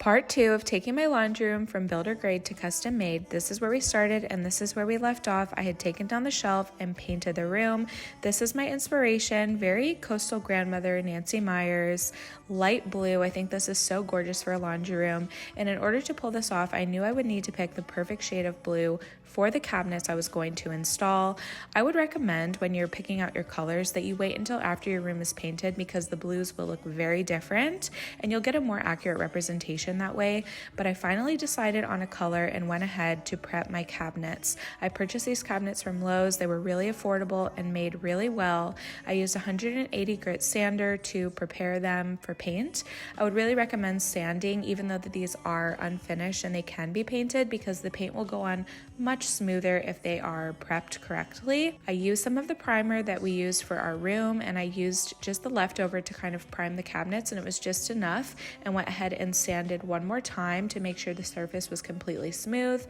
Part 2 of taking my laundry room from builder grade to custom made. This is where we started and this is where we left off. I had taken down the shelf and painted the room. This is my inspiration, very coastal grandmother Nancy Meyers, light blue. I think this is so gorgeous for a laundry room. And in order to pull this off, I knew I would need to pick the perfect shade of blue for the cabinets I was going to install. I would recommend when you're picking out your colors that you wait until after your room is painted because the blues will look very different and you'll get a more accurate representation that way. But I finally decided on a color and went ahead to prep my cabinets. I purchased these cabinets from Lowe's. They were really affordable and made really well. I used 180 grit sander to prepare them for paint. I would really recommend sanding even though that these are unfinished and they can be painted because the paint will go on much smoother if they are prepped correctly. I used some of the primer that we used for our room and I used just the leftover to kind of prime the cabinets, and it was just enough, and went ahead and sanded one more time to make sure the surface was completely smooth.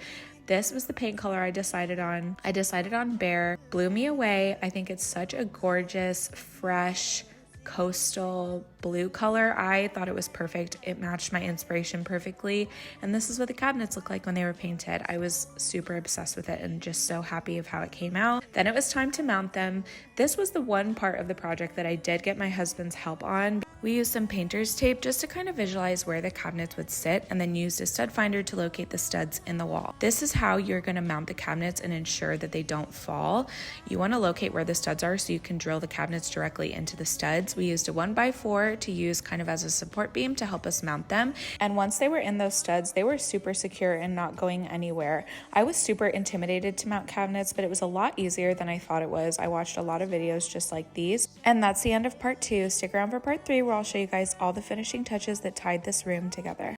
This was the paint color I decided on. I decided on Bear. Blew me away. I think it's such a gorgeous, fresh, coastal blue color. I thought it was perfect. It matched my inspiration perfectly. And this is what the cabinets look like when they were painted. I was super obsessed with it and just so happy of how it came out. Then it was time to mount them. This was the one part of the project that I did get my husband's help on. We used some painter's tape just to kind of visualize where the cabinets would sit, and then used a stud finder to locate the studs in the wall. This is how you're going to mount the cabinets and ensure that they don't fall. You want to locate where the studs are so you can drill the cabinets directly into the studs. We used a 1x4 to use kind of as a support beam to help us mount them. And once they were in those studs, they were super secure and not going anywhere. I was super intimidated to mount cabinets, but it was a lot easier than I thought it was. I watched a lot of videos just like these. And that's the end of part 2. Stick around for part 3 where I'll show you guys all the finishing touches that tied this room together.